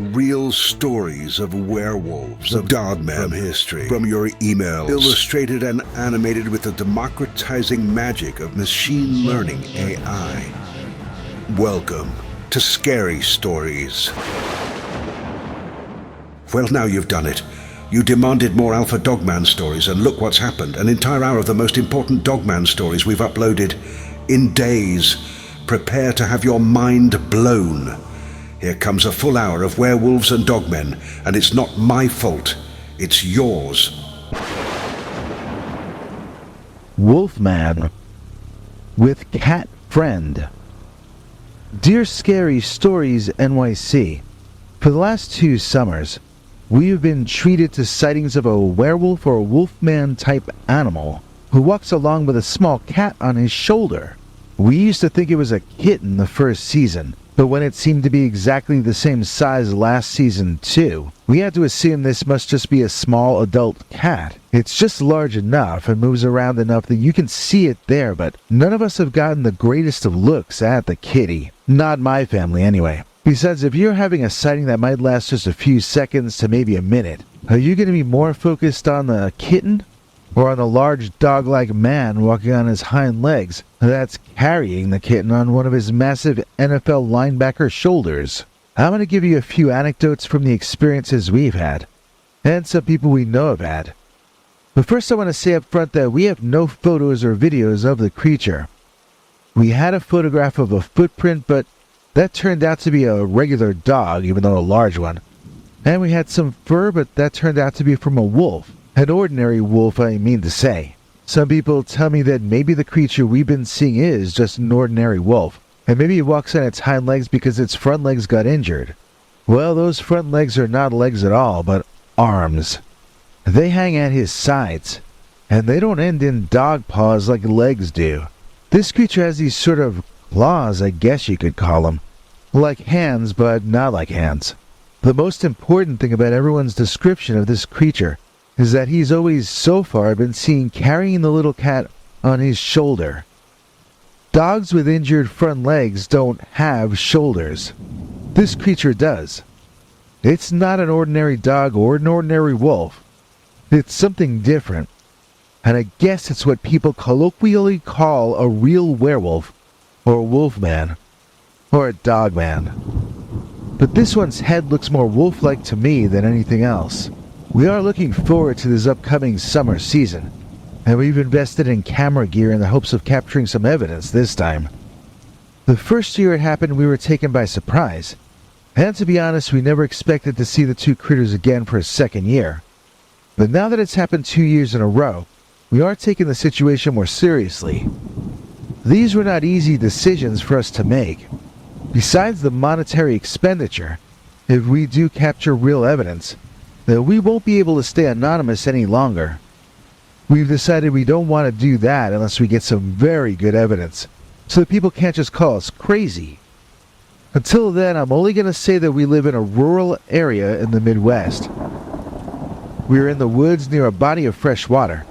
Real stories of werewolves, of dogmen from history, from your emails, illustrated and animated with the democratizing magic of machine learning AI. Welcome to Scary Stories. Well, now you've done it. You demanded more Alpha Dogman stories, and look what's happened. An entire hour of the most important Dogman stories we've uploaded in days. Prepare to have your mind blown. Here comes a full hour of werewolves and dogmen, and it's not my fault. It's yours. Wolfman with Cat Friend. Dear Scary Stories NYC, for the last 2 summers, we have been treated to sightings of a werewolf or wolfman type animal who walks along with a small cat on his shoulder. We used to think it was a kitten the first season, but when it seemed to be exactly the same size last season too, we had to assume this must just be a small adult cat. It's just large enough and moves around enough that you can see it there, but none of us have gotten the greatest of looks at the kitty. Not my family anyway. Besides, if you're having a sighting that might last just a few seconds to maybe a minute, are you going to be more focused on the kitten or on the large dog-like man walking on his hind legs that's carrying the kitten on one of his massive NFL linebacker shoulders? I'm going to give you a few anecdotes from the experiences we've had, and some people we know have had. But first I want to say up front that we have no photos or videos of the creature. We had a photograph of a footprint, but that turned out to be a regular dog, even though a large one. And we had some fur, but that turned out to be from a wolf. An ordinary wolf, I mean to say. Some people tell me that maybe the creature we've been seeing is just an ordinary wolf, and maybe it walks on its hind legs because its front legs got injured. Well, those front legs are not legs at all, but arms. They hang at his sides, and they don't end in dog paws like legs do. This creature has these sort of claws, I guess you could call them. Like hands, but not like hands. The most important thing about everyone's description of this creature is that he's always, so far, been seen carrying the little cat on his shoulder. Dogs with injured front legs don't have shoulders. This creature does. It's not an ordinary dog or an ordinary wolf. It's something different. And I guess it's what people colloquially call a real werewolf, or a wolfman, or a dogman. But this one's head looks more wolf-like to me than anything else. We are looking forward to this upcoming summer season, and we've invested in camera gear in the hopes of capturing some evidence this time. The first year it happened, we were taken by surprise, and to be honest, we never expected to see the 2 critters again for a second year. But now that it's happened 2 years in a row, we are taking the situation more seriously. These were not easy decisions for us to make. Besides the monetary expenditure, if we do capture real evidence, then we won't be able to stay anonymous any longer. We've decided we don't want to do that unless we get some very good evidence, so that people can't just call us crazy. Until then, I'm only going to say that we live in a rural area in the Midwest. We're in the woods near a body of fresh water,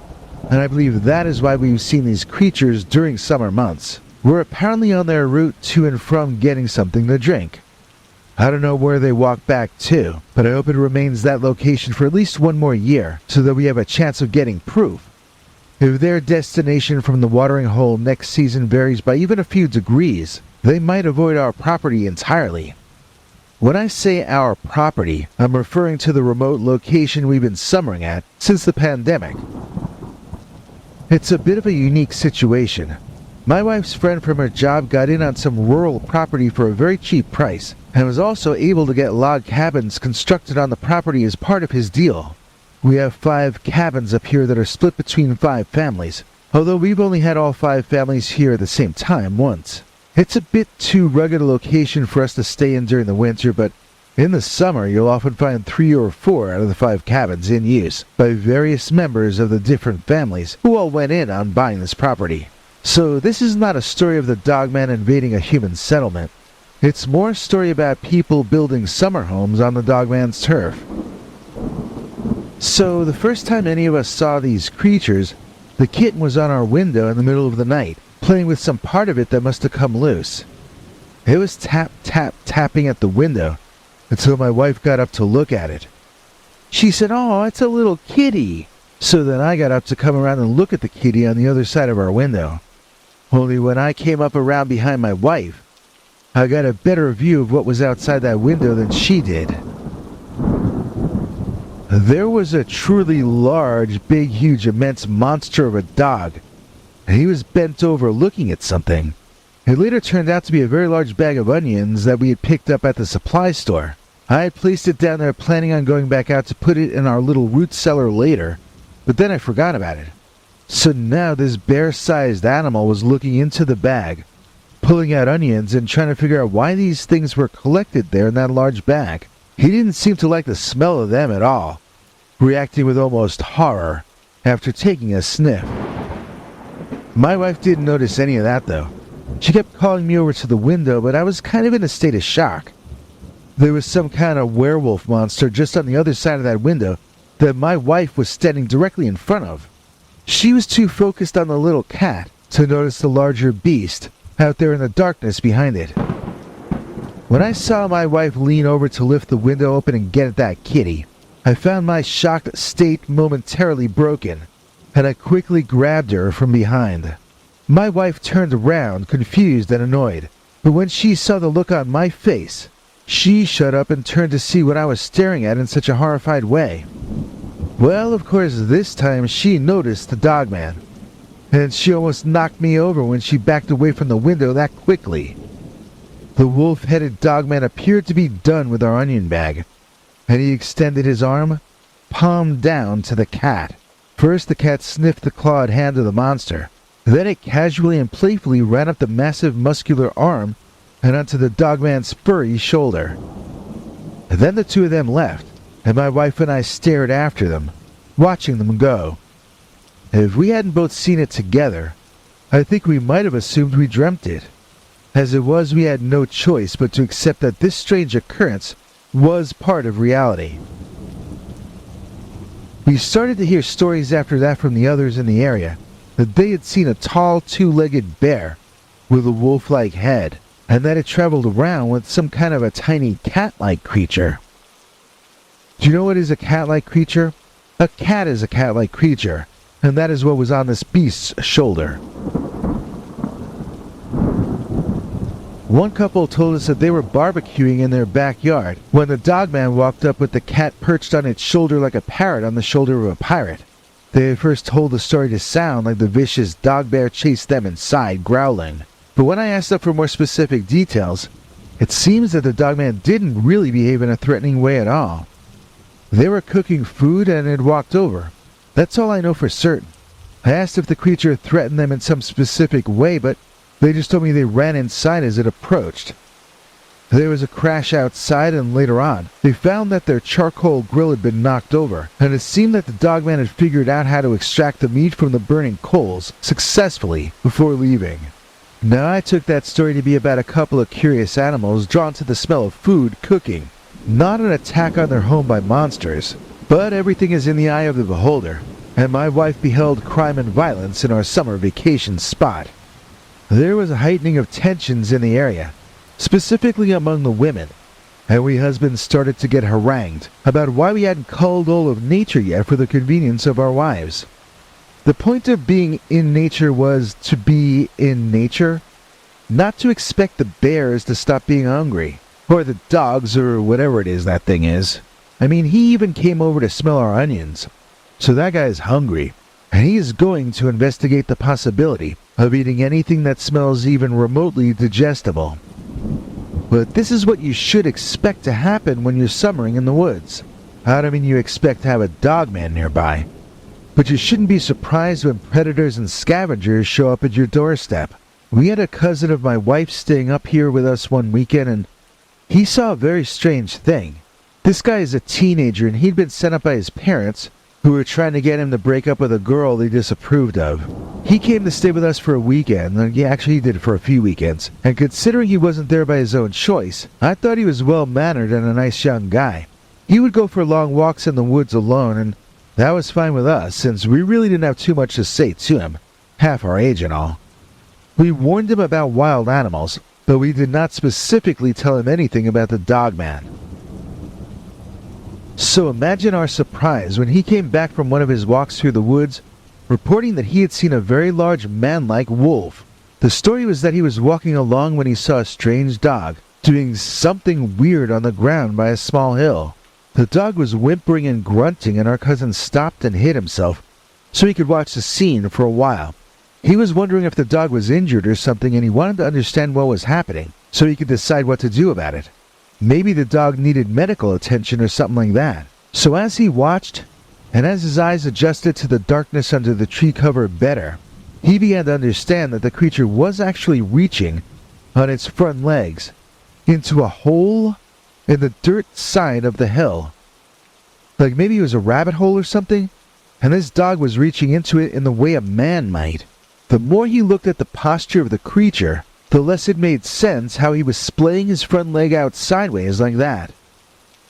and I believe that is why we've seen these creatures during summer months. We're apparently on their route to and from getting something to drink. I don't know where they walk back to, but I hope it remains that location for at least 1 more year, so that we have a chance of getting proof. If their destination from the watering hole next season varies by even a few degrees, they might avoid our property entirely. When I say our property, I'm referring to the remote location we've been summering at since the pandemic. It's a bit of a unique situation. My wife's friend from her job got in on some rural property for a very cheap price, and was also able to get log cabins constructed on the property as part of his deal. We have 5 cabins up here that are split between 5 families, although we've only had all 5 families here at the same time once. It's a bit too rugged a location for us to stay in during the winter, but in the summer you'll often find 3 or 4 out of the 5 cabins in use by various members of the different families who all went in on buying this property. So this is not a story of the dogman invading a human settlement. It's more a story about people building summer homes on the dogman's turf. So the first time any of us saw these creatures, the kitten was on our window in the middle of the night, playing with some part of it that must have come loose. It was tapping at the window, until my wife got up to look at it. She said, "Oh, it's a little kitty." So then I got up to come around and look at the kitty on the other side of our window. Only when I came up around behind my wife, I got a better view of what was outside that window than she did. There was a truly large, big, huge, immense monster of a dog, and he was bent over looking at something. It later turned out to be a very large bag of onions that we had picked up at the supply store. I had placed it down there planning on going back out to put it in our little root cellar later, but then I forgot about it. So now this bear-sized animal was looking into the bag, pulling out onions and trying to figure out why these things were collected there in that large bag. He didn't seem to like the smell of them at all, reacting with almost horror after taking a sniff. My wife didn't notice any of that though. She kept calling me over to the window, but I was kind of in a state of shock. There was some kind of werewolf monster just on the other side of that window that my wife was standing directly in front of. She was too focused on the little cat to notice the larger beast out there in the darkness behind it. When I saw my wife lean over to lift the window open and get at that kitty, I found my shocked state momentarily broken, and I quickly grabbed her from behind. My wife turned around, confused and annoyed, but when she saw the look on my face, she shut up and turned to see what I was staring at in such a horrified way. Well, of course, this time she noticed the dogman, and she almost knocked me over when she backed away from the window that quickly. The wolf-headed dogman appeared to be done with our onion bag, and he extended his arm, palm down, to the cat. First the cat sniffed the clawed hand of the monster, then it casually and playfully ran up the massive muscular arm and onto the dogman's furry shoulder. Then the two of them left, and my wife and I stared after them, watching them go. If we hadn't both seen it together, I think we might have assumed we dreamt it. As it was, we had no choice but to accept that this strange occurrence was part of reality. We started to hear stories after that from the others in the area that they had seen a tall, two-legged bear with a wolf-like head, and that it traveled around with some kind of a tiny cat-like creature. Do you know what is a cat-like creature? A cat is a cat-like creature, and that is what was on this beast's shoulder. One couple told us that they were barbecuing in their backyard when the dogman walked up with the cat perched on its shoulder like a parrot on the shoulder of a pirate. They had first told the story to sound like the vicious dog bear chased them inside, growling. But when I asked up for more specific details, it seems that the dogman didn't really behave in a threatening way at all. They were cooking food and had walked over. That's all I know for certain. I asked if the creature threatened them in some specific way, but they just told me they ran inside as it approached. There was a crash outside, and later on, they found that their charcoal grill had been knocked over, and it seemed that the dogman had figured out how to extract the meat from the burning coals successfully before leaving. Now I took that story to be about a couple of curious animals drawn to the smell of food cooking. Not an attack on their home by monsters, but everything is in the eye of the beholder, and my wife beheld crime and violence in our summer vacation spot. There was a heightening of tensions in the area, specifically among the women, and we husbands started to get harangued about why we hadn't culled all of nature yet for the convenience of our wives. The point of being in nature was to be in nature, not to expect the bears to stop being hungry, or the dogs, or whatever it is that thing is. I mean, he even came over to smell our onions, so that guy is hungry, and he is going to investigate the possibility of eating anything that smells even remotely digestible. But this is what you should expect to happen when you're summering in the woods. I don't mean you expect to have a dogman nearby, but you shouldn't be surprised when predators and scavengers show up at your doorstep. We had a cousin of my wife's staying up here with us one weekend, and he saw a very strange thing. This guy is a teenager, and he'd been sent up by his parents, who were trying to get him to break up with a girl they disapproved of. He came to stay with us for a weekend, and actually he did it for a few weekends, and considering he wasn't there by his own choice, I thought he was well-mannered and a nice young guy. He would go for long walks in the woods alone, and that was fine with us, since we really didn't have too much to say to him, half our age and all. We warned him about wild animals, but we did not specifically tell him anything about the dogman. So imagine our surprise when he came back from one of his walks through the woods, reporting that he had seen a very large man-like wolf. The story was that he was walking along when he saw a strange dog doing something weird on the ground by a small hill. The dog was whimpering and grunting, and our cousin stopped and hid himself so he could watch the scene for a while. He was wondering if the dog was injured or something, and he wanted to understand what was happening so he could decide what to do about it. Maybe the dog needed medical attention or something like that. So as he watched, and as his eyes adjusted to the darkness under the tree cover better, he began to understand that the creature was actually reaching on its front legs into a hole in the dirt side of the hill. Like maybe it was a rabbit hole or something, and this dog was reaching into it in the way a man might. The more he looked at the posture of the creature, the less it made sense how he was splaying his front leg out sideways like that.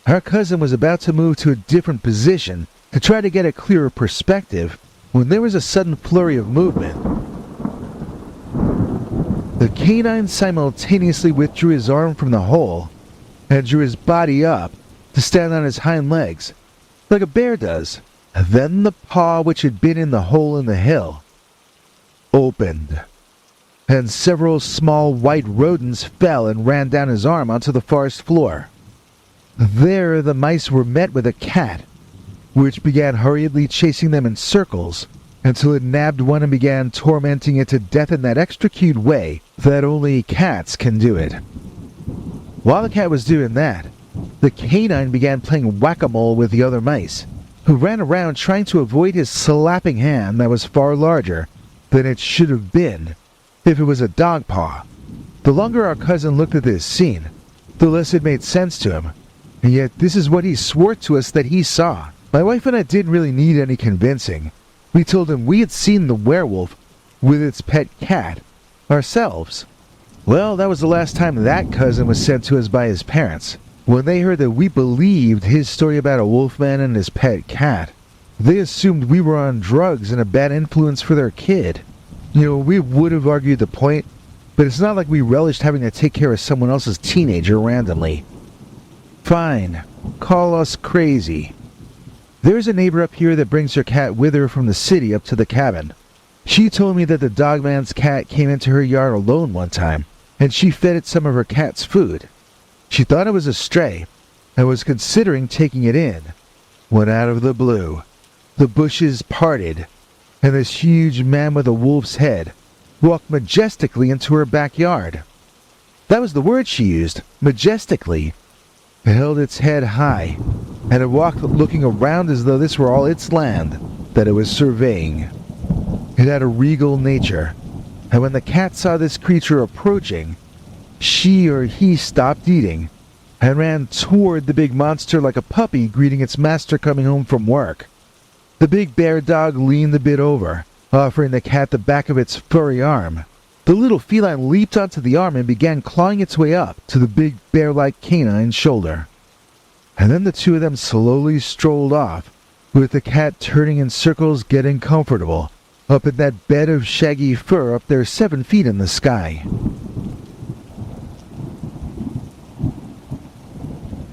Our cousin was about to move to a different position to try to get a clearer perspective when there was a sudden flurry of movement. The canine simultaneously withdrew his arm from the hole and drew his body up to stand on his hind legs, like a bear does. Then the paw which had been in the hole in the hill opened, and several small white rodents fell and ran down his arm onto the forest floor. There the mice were met with a cat, which began hurriedly chasing them in circles until it nabbed one and began tormenting it to death in that extra cute way that only cats can do it. While the cat was doing that, the canine began playing whack-a-mole with the other mice, who ran around trying to avoid his slapping hand that was far larger than it should have been if it was a dog paw. The longer our cousin looked at this scene, the less it made sense to him, and yet this is what he swore to us that he saw. My wife and I didn't really need any convincing. We told him we had seen the werewolf with its pet cat ourselves. Well, that was the last time that cousin was sent to us by his parents. When they heard that we believed his story about a wolfman and his pet cat, they assumed we were on drugs and a bad influence for their kid. We would have argued the point, but it's not like we relished having to take care of someone else's teenager randomly. Fine, call us crazy. There's a neighbor up here that brings her cat with her from the city up to the cabin. She told me that the dogman's cat came into her yard alone one time, and she fed it some of her cat's food. She thought it was a stray, and was considering taking it in, when out of the blue, the bushes parted, and this huge man with a wolf's head walked majestically into her backyard. That was the word she used, majestically. It held its head high, and it walked looking around as though this were all its land that it was surveying. It had a regal nature, and when the cat saw this creature approaching, she or he stopped eating and ran toward the big monster like a puppy greeting its master coming home from work. The big bear dog leaned a bit over, offering the cat the back of its furry arm. The little feline leaped onto the arm and began clawing its way up to the big bear-like canine's shoulder. And then the two of them slowly strolled off, with the cat turning in circles getting comfortable, up in that bed of shaggy fur up there 7 feet in the sky.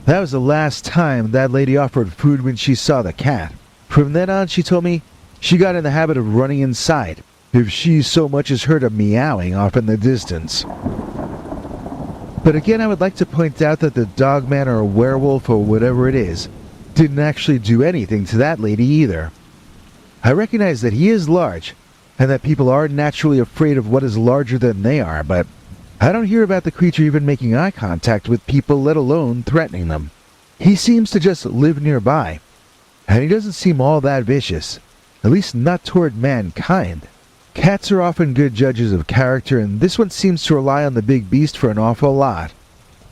That was the last time that lady offered food when she saw the cat. From then on, she told me, she got in the habit of running inside if she so much as heard a meowing off in the distance. But again, I would like to point out that the dogman or a werewolf or whatever it is didn't actually do anything to that lady either. I recognize that he is large, and that people are naturally afraid of what is larger than they are, but I don't hear about the creature even making eye contact with people, let alone threatening them. He seems to just live nearby, and he doesn't seem all that vicious, at least not toward mankind. Cats are often good judges of character, and this one seems to rely on the big beast for an awful lot.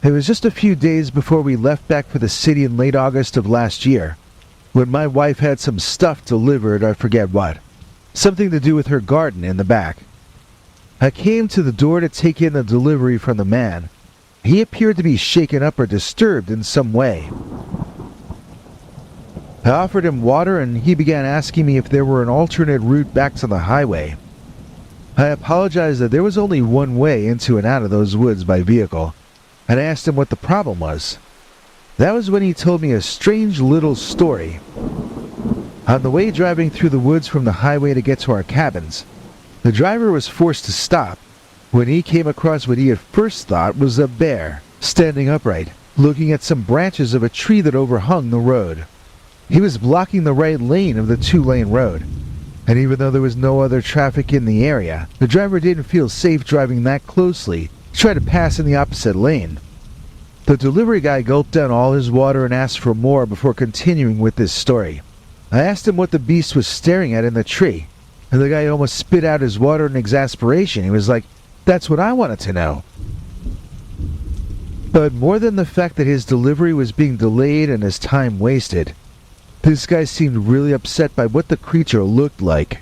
It was just a few days before we left back for the city in late August of last year, when my wife had some stuff delivered, I forget what. Something to do with her garden in the back. I came to the door to take in the delivery from the man. He appeared to be shaken up or disturbed in some way. I offered him water, and he began asking me if there were an alternate route back to the highway. I apologized that there was only one way into and out of those woods by vehicle, and I asked him what the problem was. That was when he told me a strange little story. On the way driving through the woods from the highway to get to our cabins, the driver was forced to stop when he came across what he at first thought was a bear, standing upright, looking at some branches of a tree that overhung the road. He was blocking the right lane of the two-lane road, and even though there was no other traffic in the area, the driver didn't feel safe driving that closely to try to pass in the opposite lane. The delivery guy gulped down all his water and asked for more before continuing with this story. I asked him what the beast was staring at in the tree, and the guy almost spit out his water in exasperation. He was like, "That's what I wanted to know." But more than the fact that his delivery was being delayed and his time wasted, this guy seemed really upset by what the creature looked like.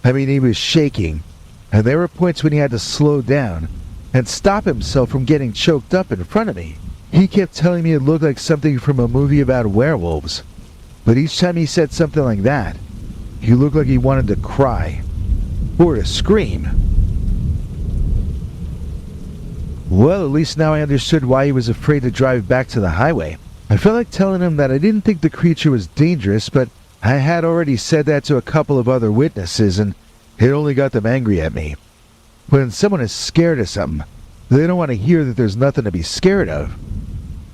I mean, he was shaking, and there were points when he had to slow down and stop himself from getting choked up in front of me. He kept telling me it looked like something from a movie about werewolves, but each time he said something like that, he looked like he wanted to cry or to scream. Well, at least now I understood why he was afraid to drive back to the highway. I felt like telling him that I didn't think the creature was dangerous, but I had already said that to a couple of other witnesses, and it only got them angry at me. When someone is scared of something, they don't want to hear that there's nothing to be scared of.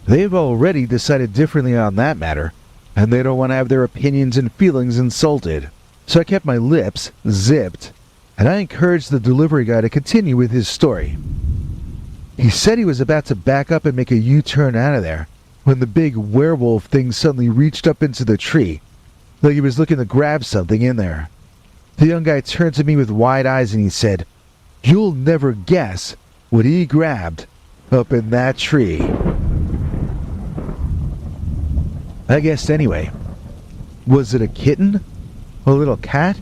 They've already decided differently on that matter, and they don't want to have their opinions and feelings insulted. So I kept my lips zipped, and I encouraged the delivery guy to continue with his story. He said he was about to back up and make a U-turn out of there when the big werewolf thing suddenly reached up into the tree, like he was looking to grab something in there. The young guy turned to me with wide eyes and he said, "You'll never guess what he grabbed up in that tree." I guessed anyway. Was it a kitten? A little cat?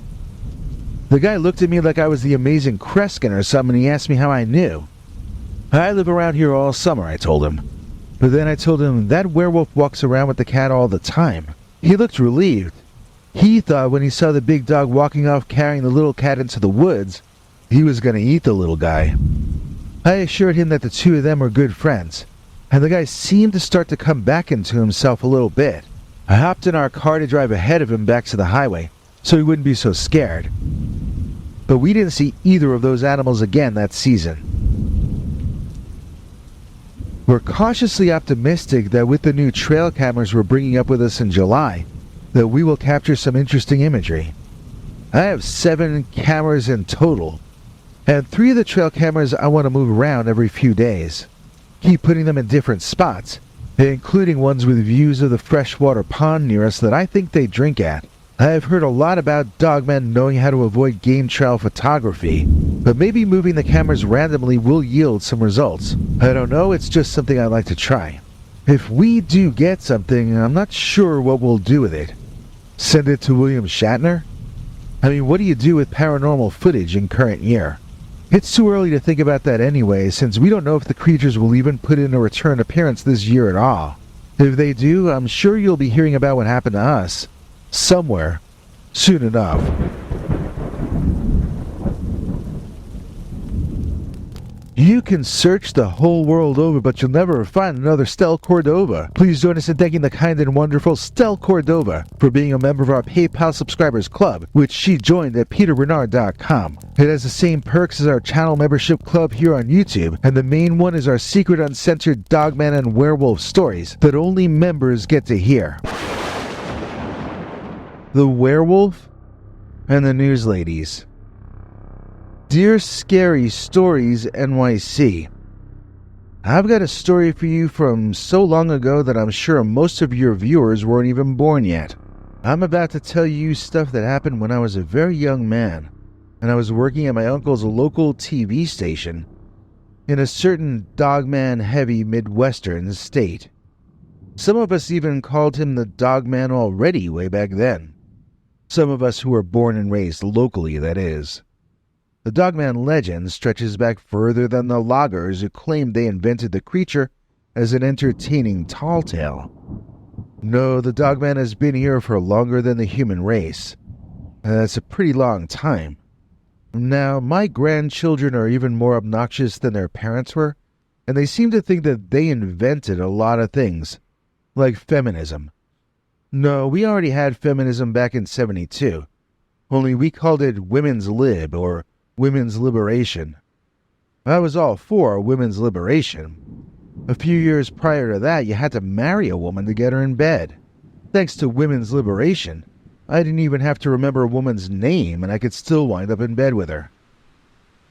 The guy looked at me like I was the amazing Kreskin or something, and he asked me how I knew. "I live around here all summer," I told him. But then I told him that werewolf walks around with the cat all the time. He looked relieved. He thought when he saw the big dog walking off carrying the little cat into the woods, he was going to eat the little guy. I assured him that the two of them were good friends, and the guy seemed to start to come back into himself a little bit. I hopped in our car to drive ahead of him back to the highway, so he wouldn't be so scared. But we didn't see either of those animals again that season. We're cautiously optimistic that with the new trail cameras we're bringing up with us in July, that we will capture some interesting imagery. I have 7 cameras in total, and 3 of the trail cameras I want to move around every few days. Keep putting them in different spots, including ones with views of the freshwater pond near us that I think they drink at. I have heard a lot about dogmen knowing how to avoid game trail photography, but maybe moving the cameras randomly will yield some results. I don't know, it's just something I'd like to try. If we do get something, I'm not sure what we'll do with it. Send it to William Shatner? I mean, what do you do with paranormal footage in current year? It's too early to think about that anyway, since we don't know if the creatures will even put in a return appearance this year at all. If they do, I'm sure you'll be hearing about what happened to us somewhere soon enough. You can search the whole world over, but you'll never find another Stel Cordova. Please join us in thanking the kind and wonderful Stel Cordova for being a member of our PayPal subscribers club, which she joined at peterbernard.com. It has the same perks as our channel membership club here on YouTube, and the main one is our secret uncensored Dogman and Werewolf stories that only members get to hear. The Werewolf and the News Ladies. Dear Scary Stories NYC, I've got a story for you from so long ago that I'm sure most of your viewers weren't even born yet. I'm about to tell you stuff that happened when I was a very young man, and I was working at my uncle's local TV station in a certain dogman-heavy Midwestern state. Some of us even called him the Dogman already way back then. Some of us who were born and raised locally, that is. The Dogman legend stretches back further than the loggers who claimed they invented the creature as an entertaining tall tale. No, the Dogman has been here for longer than the human race. That's a pretty long time. Now, my grandchildren are even more obnoxious than their parents were, and they seem to think that they invented a lot of things, Like feminism. No, we already had feminism back in 72. Only we called it women's lib or women's liberation. I was all for women's liberation. A few years prior to that, you had to marry a woman to get her in bed. Thanks to women's liberation, I didn't even have to remember a woman's name and I could still wind up in bed with her.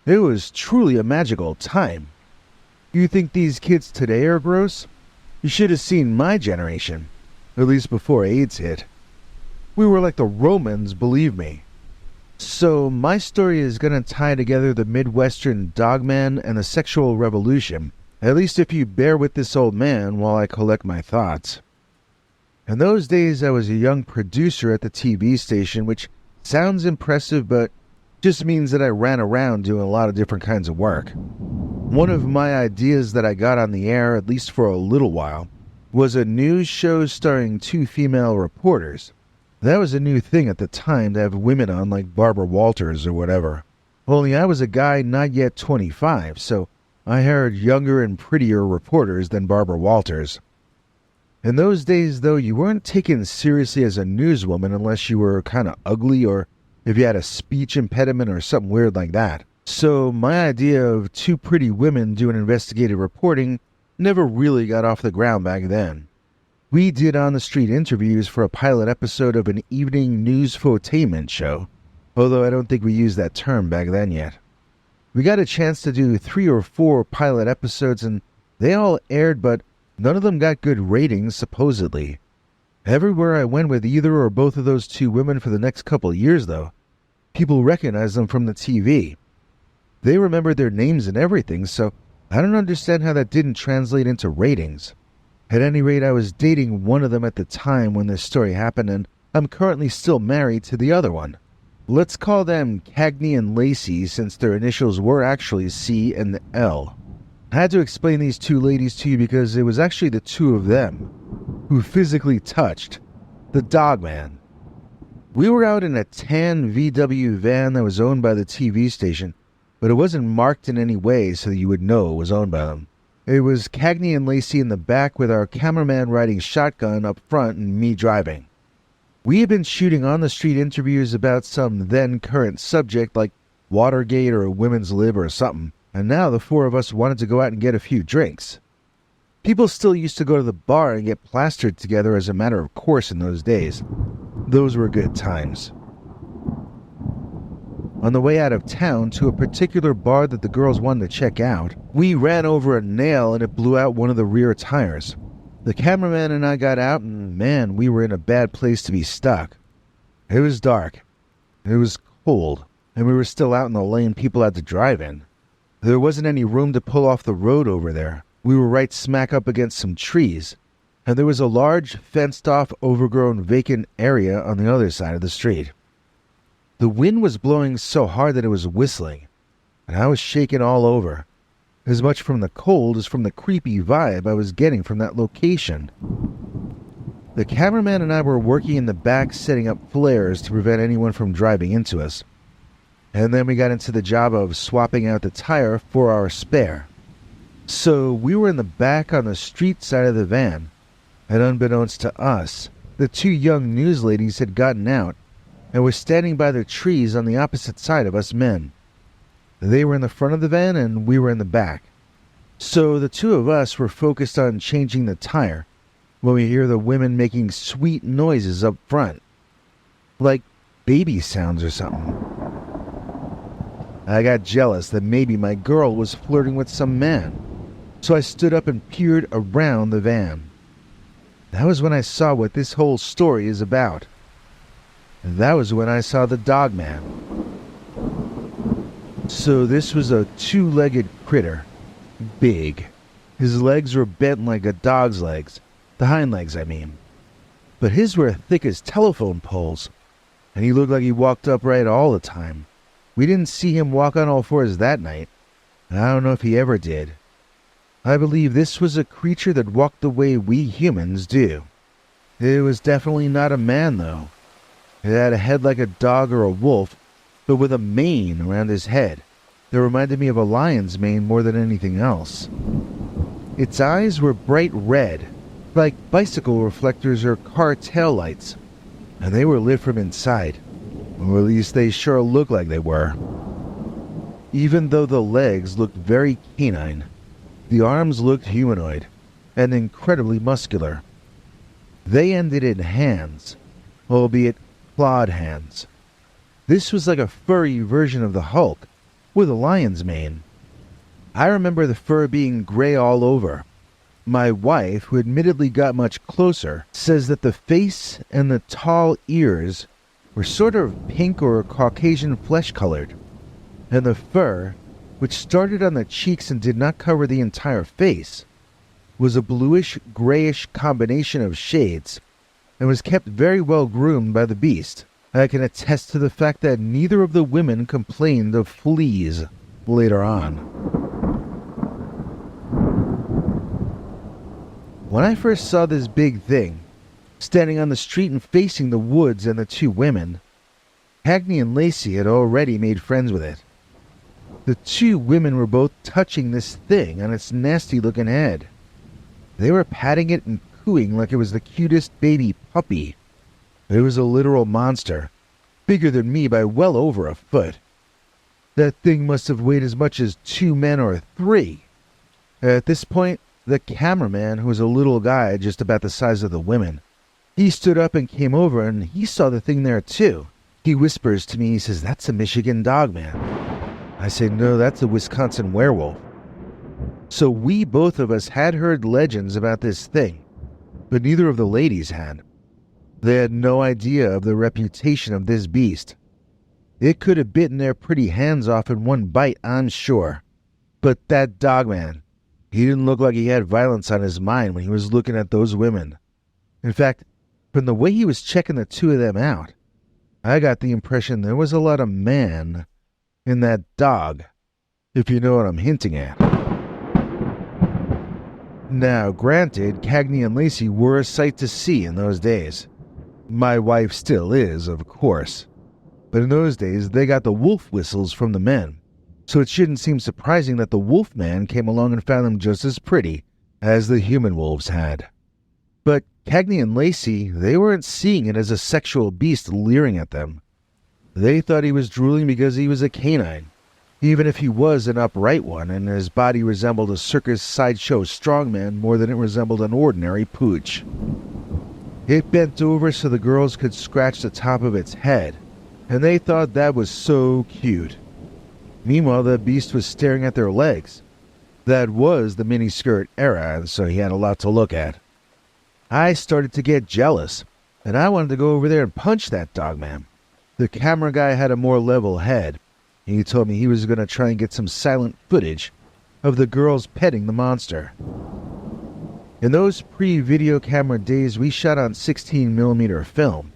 It was truly a magical time. You think these kids today are gross? You should have seen my generation, at least before AIDS hit. We were like the Romans, believe me. So my story is going to tie together the Midwestern Dogman and the sexual revolution, at least if you bear with this old man while I collect my thoughts. In those days, I was a young producer at the TV station, which sounds impressive, but just means that I ran around doing a lot of different kinds of work. One of my ideas that I got on the air, at least for a little while, was a news show starring 2 female reporters. That was a new thing at the time to have women on like Barbara Walters or whatever. Only I was a guy not yet 25, so I hired younger and prettier reporters than Barbara Walters. In those days, though, you weren't taken seriously as a newswoman unless you were kind of ugly or if you had a speech impediment or something weird like that. So my idea of 2 pretty women doing investigative reporting never really got off the ground back then. We did on-the-street interviews for a pilot episode of an evening news-fotainment show, although I don't think we used that term back then yet. We got a chance to do 3 or 4 pilot episodes and they all aired, but none of them got good ratings, supposedly. Everywhere I went with either or both of those 2 women for the next couple years, though, people recognized them from the TV. They remembered their names and everything, so I don't understand how that didn't translate into ratings. At any rate, I was dating one of them at the time when this story happened, and I'm currently still married to the other one. Let's call them Cagney and Lacey, since their initials were actually C and L. I had to explain these 2 ladies to you because it was actually the 2 of them who physically touched the Dogman. We were out in a tan VW van that was owned by the TV station, but it wasn't marked in any way so that you would know it was owned by them. It was Cagney and Lacey in the back with our cameraman riding shotgun up front and me driving. We had been shooting on-the-street interviews about some then-current subject like Watergate or women's lib or something, and now the 4 of us wanted to go out and get a few drinks. People still used to go to the bar and get plastered together as a matter of course in those days. Those were good times. On the way out of town to a particular bar that the girls wanted to check out, we ran over a nail and it blew out one of the rear tires. The cameraman and I got out and man, we were in a bad place to be stuck. It was dark. It was cold, and we were still out in the lane people had to drive in. There wasn't any room to pull off the road over there. We were right smack up against some trees, and there was a large, fenced-off, overgrown, vacant area on the other side of the street. The wind was blowing so hard that it was whistling, and I was shaking all over, as much from the cold as from the creepy vibe I was getting from that location. The cameraman and I were working in the back setting up flares to prevent anyone from driving into us, and then we got into the job of swapping out the tire for our spare. So we were in the back on the street side of the van, and unbeknownst to us, the 2 young news ladies had gotten out and were standing by their trees on the opposite side of us men. They were in the front of the van and we were in the back. So the 2 of us were focused on changing the tire when we hear the women making sweet noises up front, like baby sounds or something. I got jealous that maybe my girl was flirting with some man, so I stood up and peered around the van. That was when I saw what this whole story is about. And that was when I saw the Dogman. So this was a 2-legged critter. Big. His legs were bent like a dog's legs. The hind legs, I mean. But his were thick as telephone poles. And he looked like he walked upright all the time. We didn't see him walk on all 4s that night. I don't know if he ever did. I believe this was a creature that walked the way we humans do. It was definitely not a man, though. It had a head like a dog or a wolf, but with a mane around his head that reminded me of a lion's mane more than anything else. Its eyes were bright red, like bicycle reflectors or car taillights, and they were lit from inside, or at least they sure looked like they were. Even though the legs looked very canine, the arms looked humanoid and incredibly muscular. They ended in hands, albeit clawed hands. This was like a furry version of the Hulk, with a lion's mane. I remember the fur being gray all over. My wife, who admittedly got much closer, says that the face and the tall ears were sort of pink or Caucasian flesh-colored, and the fur, which started on the cheeks and did not cover the entire face, was a bluish-grayish combination of shades and was kept very well groomed by the beast. I can attest to the fact that neither of the women complained of fleas later on. When I first saw this big thing, standing on the street and facing the woods and the two women, Hackney and Lacey had already made friends with it. The two women were both touching this thing on its nasty-looking head. They were patting it and cooing like it was the cutest baby puppy. It was a literal monster, bigger than me by well over a foot. That thing must have weighed as much as 2 men or 3. At this point, the cameraman, who was a little guy just about the size of the women, he stood up and came over, and he saw the thing there too. He whispers to me, he says, "That's a Michigan Dogman." I say, "No, that's a Wisconsin Werewolf." So we both of us had heard legends about this thing, but neither of the ladies had. They had no idea of the reputation of this beast. It could have bitten their pretty hands off in one bite, I'm sure. But that Dogman, he didn't look like he had violence on his mind when he was looking at those women. In fact, from the way he was checking the two of them out, I got the impression there was a lot of man in that dog, if you know what I'm hinting at. Now, granted, Cagney and Lacey were a sight to see in those days. My wife still is, of course. But in those days, they got the wolf whistles from the men, so it shouldn't seem surprising that the Wolfman came along and found them just as pretty as the human wolves had. But Cagney and Lacey, they weren't seeing it as a sexual beast leering at them. They thought he was drooling because he was a canine, even if he was an upright one and his body resembled a circus sideshow strongman more than it resembled an ordinary pooch. It bent over so the girls could scratch the top of its head, and they thought that was so cute. Meanwhile, the beast was staring at their legs. That was the miniskirt era, and so he had a lot to look at. I started to get jealous, and I wanted to go over there and punch that Dogman. The camera guy had a more level head. He told me he was going to try and get some silent footage of the girls petting the monster. In those pre-video camera days, we shot on 16mm film.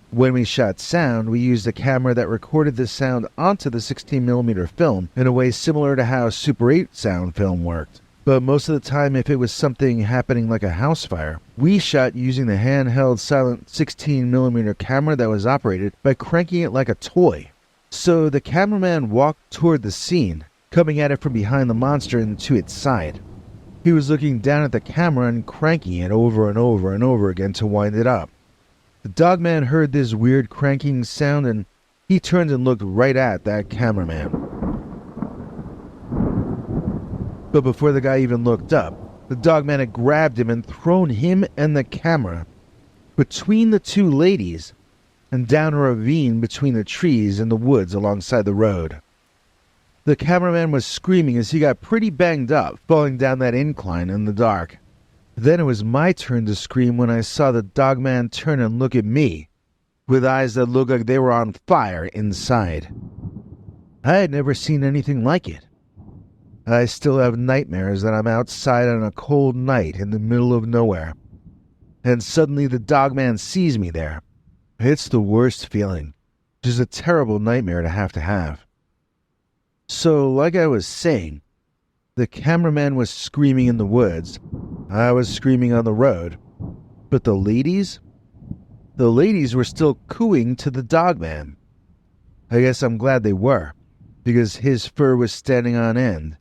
When we shot sound, we used a camera that recorded the sound onto the 16mm film in a way similar to how Super 8 sound film worked. But most of the time, if it was something happening like a house fire, we shot using the handheld silent 16mm camera that was operated by cranking it like a toy. So the cameraman walked toward the scene, coming at it from behind the monster and to its side. He was looking down at the camera and cranking it over and over and over again to wind it up. The Dogman heard this weird cranking sound and he turned and looked right at that cameraman. But before the guy even looked up, the Dogman had grabbed him and thrown him and the camera between the two ladies and down a ravine between the trees and the woods alongside the road. The cameraman was screaming as he got pretty banged up, falling down that incline in the dark. Then it was my turn to scream when I saw the Dogman turn and look at me, with eyes that looked like they were on fire inside. I had never seen anything like it. I still have nightmares that I'm outside on a cold night in the middle of nowhere, and suddenly the Dogman sees me there. It's the worst feeling. Just a terrible nightmare to have. So, like I was saying, the cameraman was screaming in the woods. I was screaming on the road. But the ladies? The ladies were still cooing to the Dogman. I guess I'm glad they were, because his fur was standing on end.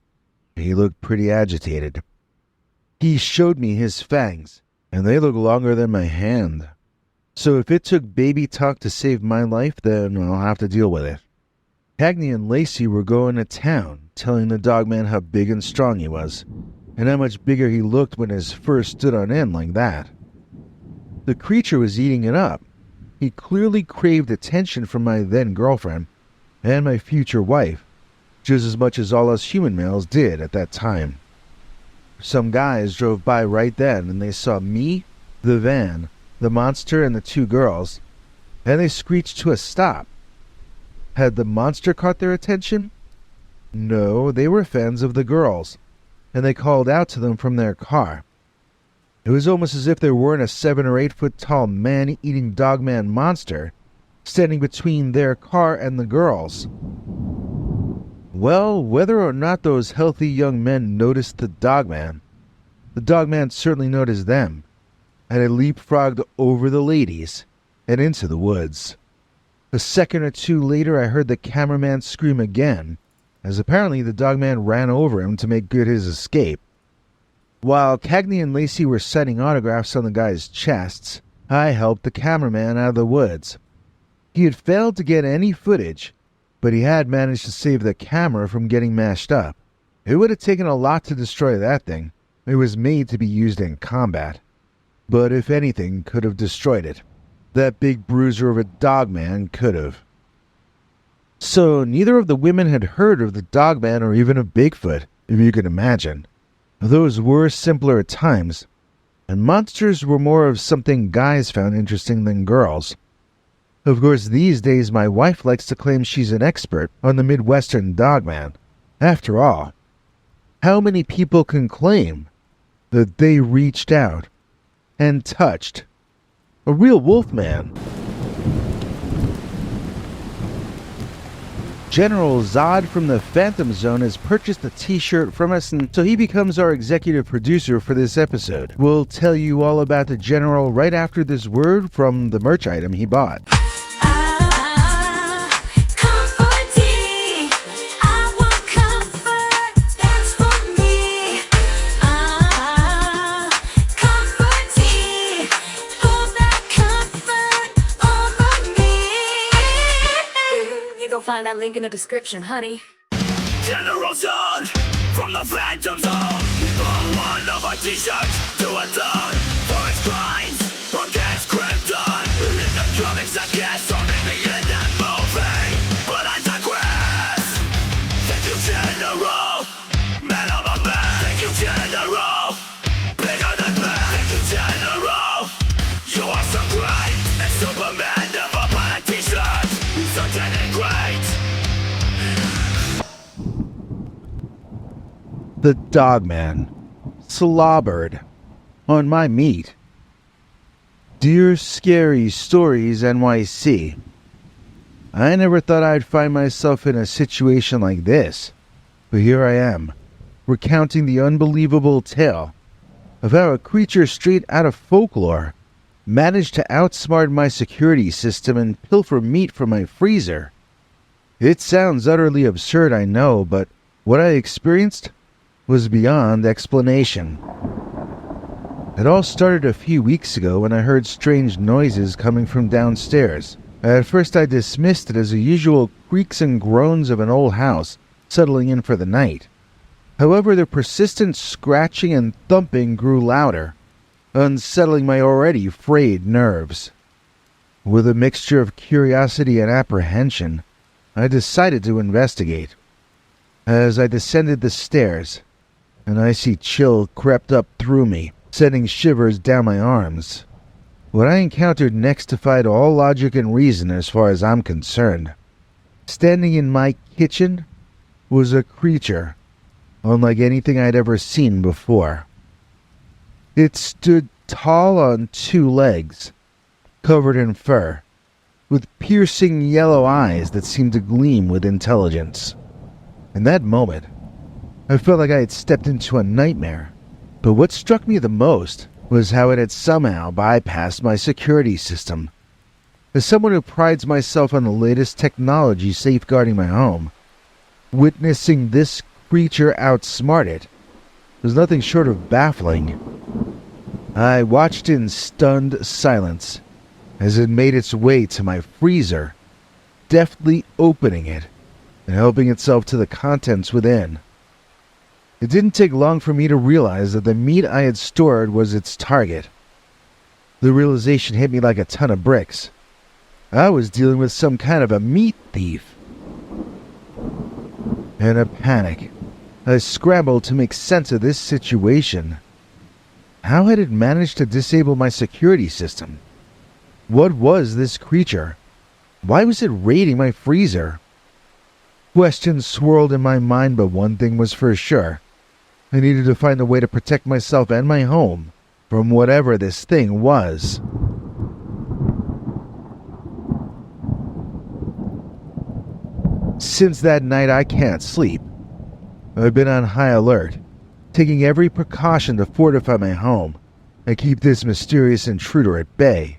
He looked pretty agitated. He showed me his fangs, and they look longer than my hand. So if it took baby talk to save my life, then I'll have to deal with it. Cagney and Lacey were going to town, telling the dogman how big and strong he was, and how much bigger he looked when his fur stood on end like that. The creature was eating it up. He clearly craved attention from my then-girlfriend and my future wife, just as much as all us human males did at that time. Some guys drove by right then, and they saw me, the van, the monster, and the two girls, and they screeched to a stop. Had the monster caught their attention? No, they were fans of the girls, and they called out to them from their car. It was almost as if there weren't a 7 or 8 foot tall man-eating dogman monster standing between their car and the girls. Well, whether or not those healthy young men noticed the dogman certainly noticed them, and it leapfrogged over the ladies and into the woods. A second or two later, I heard the cameraman scream again, as apparently the dogman ran over him to make good his escape. While Cagney and Lacey were signing autographs on the guys' chests, I helped the cameraman out of the woods. He had failed to get any footage, but he had managed to save the camera from getting mashed up. It would have taken a lot to destroy that thing. It was made to be used in combat. But if anything could have destroyed it, that big bruiser of a dogman could have. So neither of the women had heard of the dogman or even of Bigfoot, if you can imagine. Those were simpler times, and monsters were more of something guys found interesting than girls. Of course, these days my wife likes to claim she's an expert on the Midwestern dogman. After all, how many people can claim that they reached out and touched a real Wolfman? General Zod from the Phantom Zone has purchased a t-shirt from us, and so he becomes our executive producer for this episode. We'll tell you all about the General right after this word from the merch item he bought. Find that link in the description, honey. General Zod from the Phantom Zone. Pull one of our t-shirts to a third for its crimes against Krypton. In the comics, I guess, or maybe in that movie, but I digress. Thank you, General. Man of a man. Thank you, General. Bigger than man. Thank you, General. You are so great. And Superman never bought a t-shirt. So getting great. The Dogman, slobbered on my meat. Dear Scary Stories NYC, I never thought I'd find myself in a situation like this, but here I am, recounting the unbelievable tale of how a creature straight out of folklore managed to outsmart my security system and pilfer meat from my freezer. It sounds utterly absurd, I know, but what I experienced was beyond explanation. It all started a few weeks ago when I heard strange noises coming from downstairs. At first I dismissed it as the usual creaks and groans of an old house settling in for the night. However, the persistent scratching and thumping grew louder, unsettling my already frayed nerves. With a mixture of curiosity and apprehension, I decided to investigate. As I descended the stairs, an icy chill crept up through me, sending shivers down my arms. What I encountered next defied all logic and reason as far as I'm concerned. Standing in my kitchen was a creature unlike anything I'd ever seen before. It stood tall on 2 legs, covered in fur, with piercing yellow eyes that seemed to gleam with intelligence. In that moment, I felt like I had stepped into a nightmare, but what struck me the most was how it had somehow bypassed my security system. As someone who prides myself on the latest technology safeguarding my home, witnessing this creature outsmart it was nothing short of baffling. I watched in stunned silence as it made its way to my freezer, deftly opening it and helping itself to the contents within. It didn't take long for me to realize that the meat I had stored was its target. The realization hit me like a ton of bricks. I was dealing with some kind of a meat thief. In a panic, I scrambled to make sense of this situation. How had it managed to disable my security system? What was this creature? Why was it raiding my freezer? Questions swirled in my mind, but one thing was for sure. I needed to find a way to protect myself and my home from whatever this thing was. Since that night, I can't sleep. I've been on high alert, taking every precaution to fortify my home and keep this mysterious intruder at bay.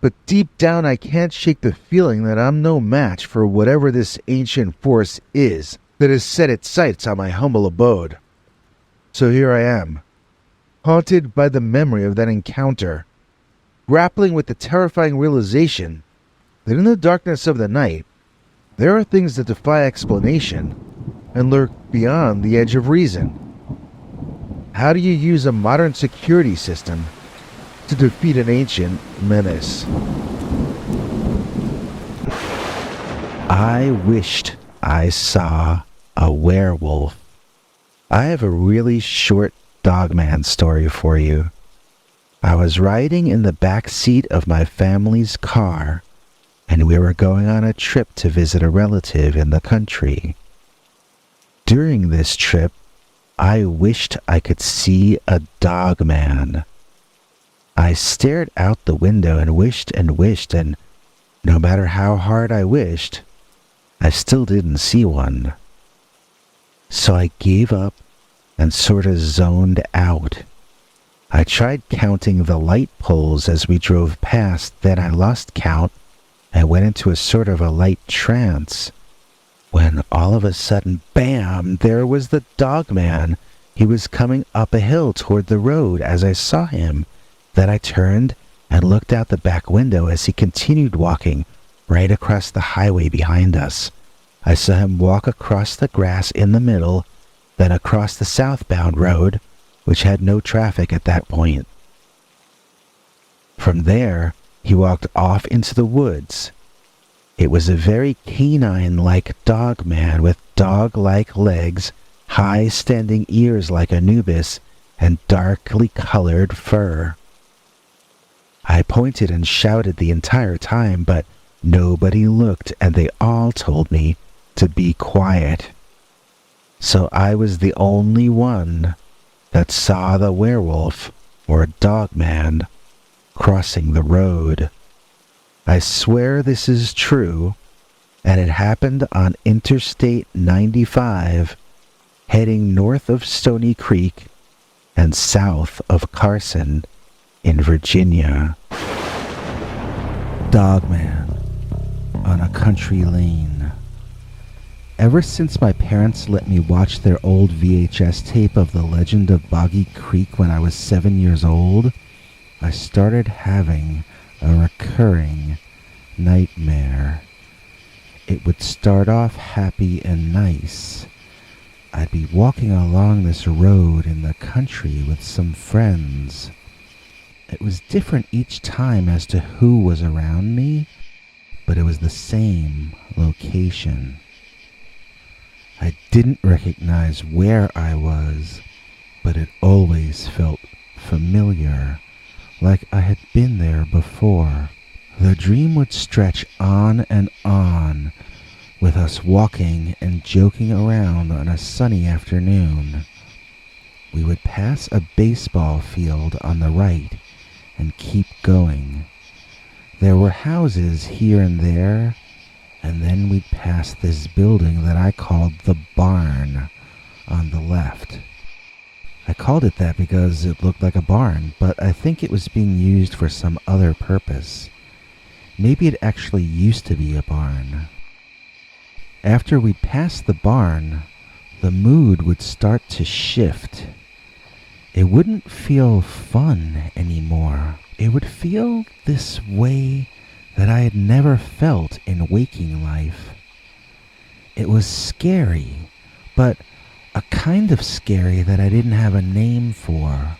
But deep down, I can't shake the feeling that I'm no match for whatever this ancient force is that has set its sights on my humble abode. So here I am, haunted by the memory of that encounter, grappling with the terrifying realization that in the darkness of the night, there are things that defy explanation and lurk beyond the edge of reason. How do you use a modern security system to defeat an ancient menace? I wished I saw a werewolf. I have a really short Dogman story for you. I was riding in the back seat of my family's car, and we were going on a trip to visit a relative in the country. During this trip, I wished I could see a dogman. I stared out the window and wished, and no matter how hard I wished, I still didn't see one. So I gave up and sort of zoned out. I tried counting the light poles as we drove past, then I lost count and went into a sort of a light trance. When all of a sudden, bam, there was the dogman. He was coming up a hill toward the road as I saw him. Then I turned and looked out the back window as he continued walking right across the highway behind us. I saw him walk across the grass in the middle, then across the southbound road, which had no traffic at that point. From there, he walked off into the woods. It was a very canine-like dogman with dog-like legs, high standing ears like Anubis, and darkly colored fur. I pointed and shouted the entire time, but nobody looked, and they all told me to be quiet. So I was the only one that saw the werewolf, or dogman, crossing the road. I swear this is true, and it happened on Interstate 95, heading north of Stony Creek and south of Carson in Virginia. Dogman on a country lane. Ever since my parents let me watch their old VHS tape of the legend of Boggy Creek when I was 7 years old, I started having a recurring nightmare. It would start off happy and nice. I'd be walking along this road in the country with some friends. It was different each time as to who was around me, but it was the same location. I didn't recognize where I was, but it always felt familiar, like I had been there before. The dream would stretch on and on, with us walking and joking around on a sunny afternoon. We would pass a baseball field on the right and keep going. There were houses here and there, and then we'd pass this building that I called the barn on the left. I called it that because it looked like a barn, but I think it was being used for some other purpose. Maybe it actually used to be a barn. After we'd passed the barn, the mood would start to shift. it wouldn't feel fun anymore. It would feel this way that I had never felt in waking life. It was scary, but a kind of scary that I didn't have a name for.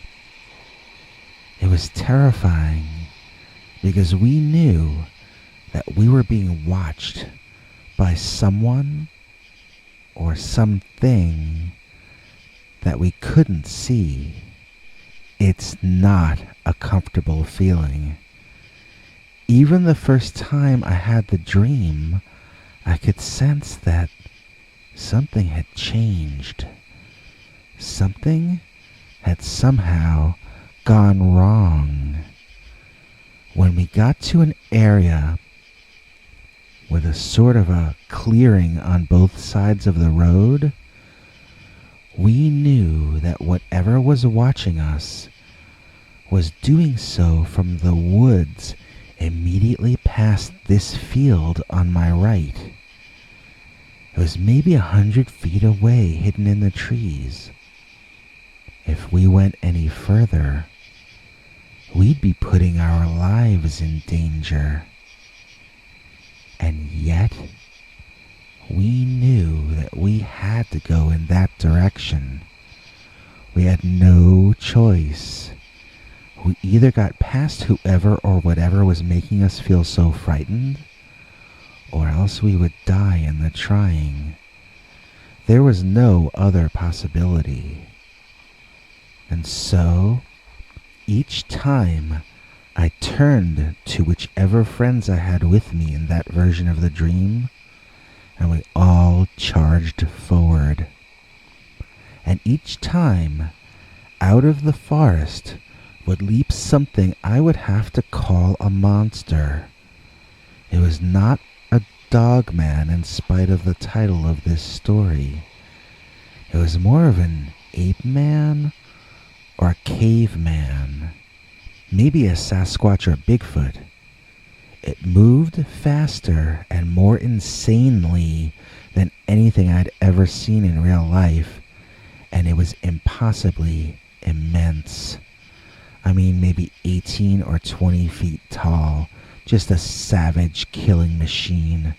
It was terrifying because we knew that we were being watched by someone or something that we couldn't see. It's not a comfortable feeling. Even the first time I had the dream, I could sense that something had changed. Something had somehow gone wrong. When we got to an area with a sort of a clearing on both sides of the road, we knew that whatever was watching us was doing so from the woods immediately past this field on my right. It was maybe 100 feet away, hidden in the trees. If we went any further, we'd be putting our lives in danger. And yet, we knew that we had to go in that direction. We had no choice. We either got past whoever or whatever was making us feel so frightened, or else we would die in the trying. There was no other possibility. And so, each time I turned to whichever friends I had with me in that version of the dream, and we all charged forward. And each time, out of the forest would leap something I would have to call a monster. It was not a dogman in spite of the title of this story. It was more of an ape man or a caveman, maybe a Sasquatch or Bigfoot. It moved faster and more insanely than anything I'd ever seen in real life, and it was impossibly immense. I mean, maybe 18 or 20 feet tall, just a savage killing machine.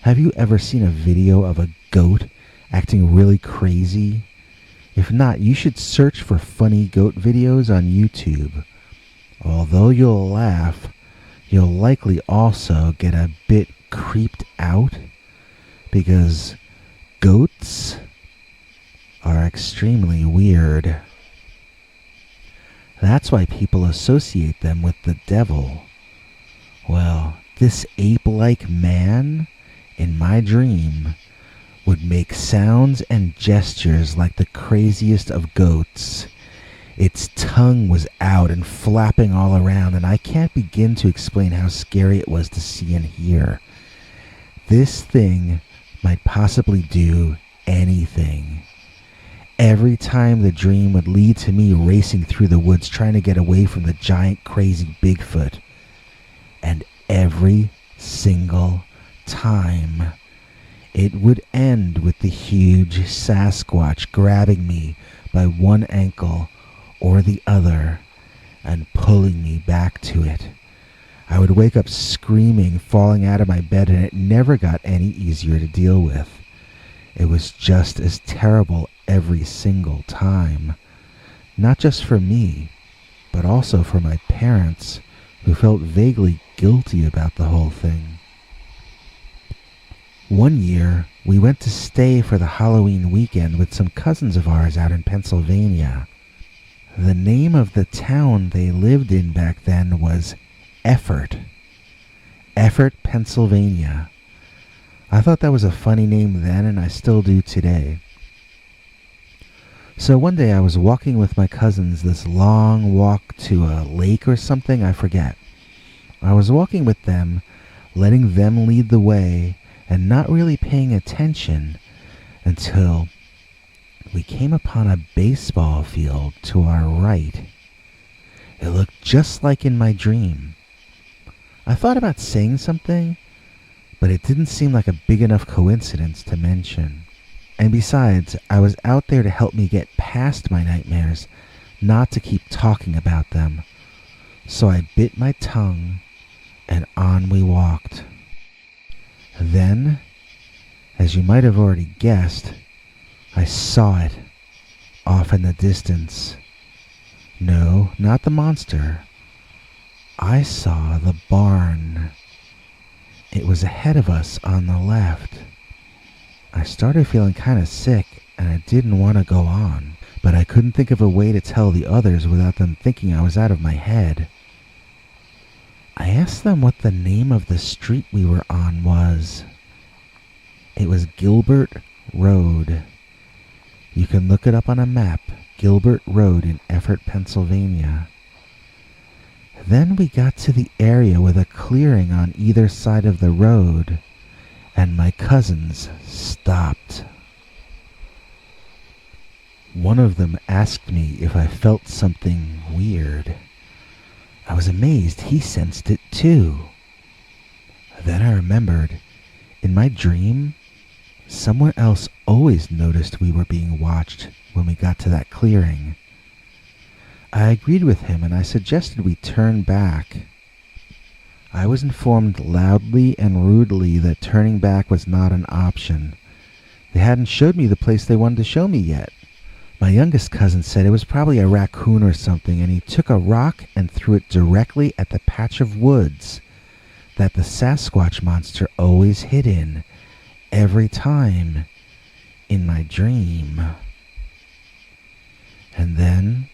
Have you ever seen a video of a goat acting really crazy? If not, you should search for funny goat videos on YouTube. Although you'll laugh, you'll likely also get a bit creeped out, because goats are extremely weird. That's why people associate them with the devil. Well, this ape-like man, in my dream, would make sounds and gestures like the craziest of goats. Its tongue was out and flapping all around, and I can't begin to explain how scary it was to see and hear. This thing might possibly do anything. Every time the dream would lead to me racing through the woods trying to get away from the giant crazy Bigfoot. And every single time, it would end with the huge Sasquatch grabbing me by one ankle or the other and pulling me back to it. I would wake up screaming, falling out of my bed, and it never got any easier to deal with. It was just as terrible every single time. Not just for me, but also for my parents, who felt vaguely guilty about the whole thing. One year, we went to stay for the Halloween weekend with some cousins of ours out in Pennsylvania. The name of the town they lived in back then was Effort, Pennsylvania. I thought that was a funny name then, and I still do today. So one day I was walking with my cousins, this long walk to a lake or something, I forget. I was walking with them, letting them lead the way, and not really paying attention until we came upon a baseball field to our right. It looked just like in my dream. I thought about saying something, but it didn't seem like a big enough coincidence to mention. And besides, I was out there to help me get past my nightmares, not to keep talking about them, so I bit my tongue and on we walked. Then, as you might have already guessed, I saw it off in the distance. No, not the monster. I saw the barn. It was ahead of us on the left. I started feeling kind of sick and I didn't want to go on, but I couldn't think of a way to tell the others without them thinking I was out of my head. I asked them what the name of the street we were on was. It was Gilbert Road. You can look it up on a map, Gilbert Road in Effort, Pennsylvania. Then we got to the area with a clearing on either side of the road, and my cousins stopped. One of them asked me if I felt something weird. I was amazed he sensed it too. Then I remembered, in my dream, someone else always noticed we were being watched when we got to that clearing. I agreed with him and I suggested we turn back. I was informed loudly and rudely that turning back was not an option. They hadn't showed me the place they wanted to show me yet. My youngest cousin said it was probably a raccoon or something, and he took a rock and threw it directly at the patch of woods that the Sasquatch monster always hid in, every time in my dream. And then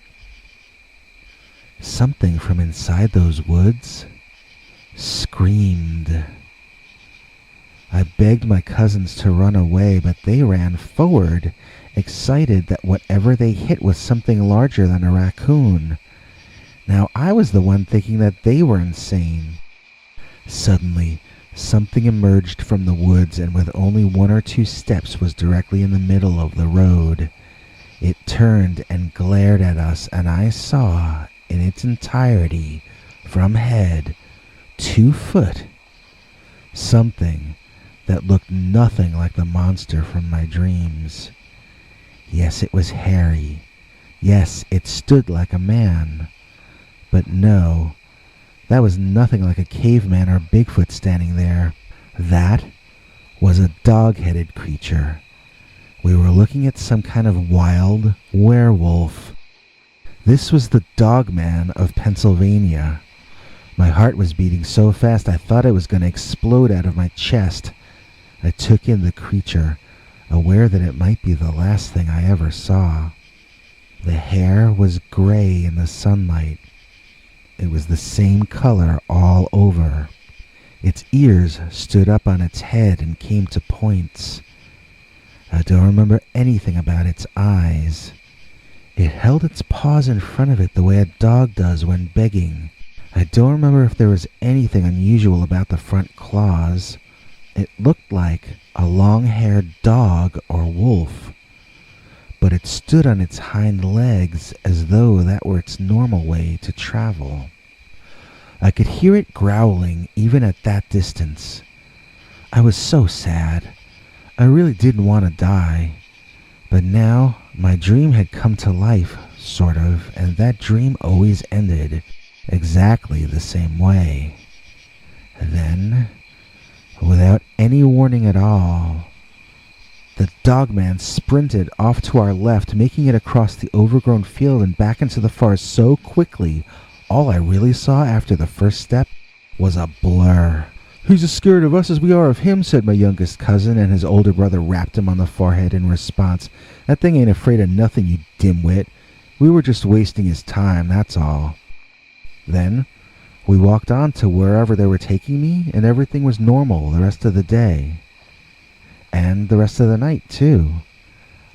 something from inside those woods screamed. I begged my cousins to run away, but they ran forward, excited that whatever they hit was something larger than a raccoon. Now I was the one thinking that they were insane. Suddenly, something emerged from the woods and with only 1 or 2 steps was directly in the middle of the road. It turned and glared at us, and I saw, in its entirety, from head to foot, something that looked nothing like the monster from my dreams. Yes, it was hairy. Yes, it stood like a man. But no, that was nothing like a caveman or Bigfoot standing there. That was a dog-headed creature. We were looking at some kind of wild werewolf. This was the Dogman of Pennsylvania. My heart was beating so fast I thought it was going to explode out of my chest. I took in the creature, aware that it might be the last thing I ever saw. The hair was gray in the sunlight. It was the same color all over. Its ears stood up on its head and came to points. I don't remember anything about its eyes. It held its paws in front of it the way a dog does when begging. I don't remember if there was anything unusual about the front claws. It looked like a long-haired dog or wolf, but it stood on its hind legs as though that were its normal way to travel. I could hear it growling even at that distance. I was so sad. I really didn't want to die. But now my dream had come to life, sort of, and that dream always ended exactly the same way. Then, without any warning at all, the dogman sprinted off to our left, making it across the overgrown field and back into the forest so quickly, all I really saw after the first step was a blur. "He's as scared of us as we are of him," said my youngest cousin, and his older brother rapped him on the forehead in response. "That thing ain't afraid of nothing, you dimwit. We were just wasting his time, that's all." Then we walked on to wherever they were taking me, and everything was normal the rest of the day. And the rest of the night, too.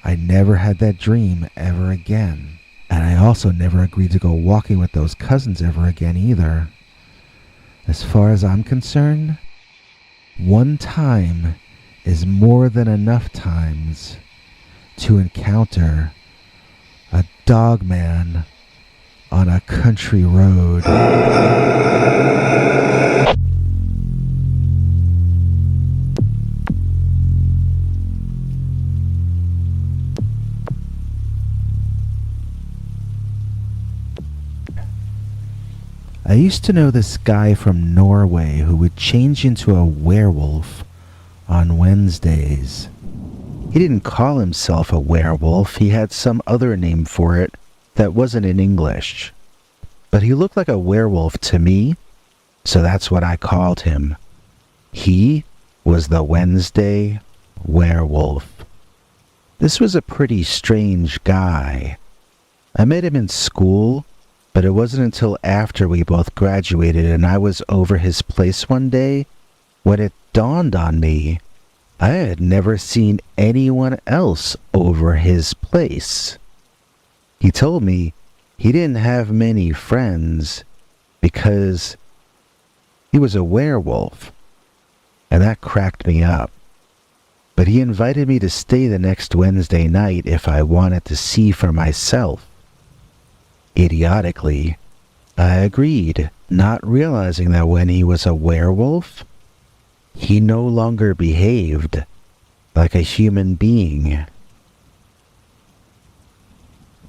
I never had that dream ever again. And I also never agreed to go walking with those cousins ever again either. As far as I'm concerned, one time is more than enough times to encounter a dogman on a country road. I used to know this guy from Norway who would change into a werewolf on Wednesdays. He didn't call himself a werewolf, he had some other name for it that wasn't in English. But he looked like a werewolf to me, so that's what I called him. He was the Wednesday werewolf. This was a pretty strange guy. I met him in school, but it wasn't until after we both graduated and I was over his place one day when it dawned on me I had never seen anyone else over his place. He told me he didn't have many friends because he was a werewolf, and that cracked me up. But he invited me to stay the next Wednesday night if I wanted to see for myself. Idiotically, I agreed, not realizing that when he was a werewolf, he no longer behaved like a human being.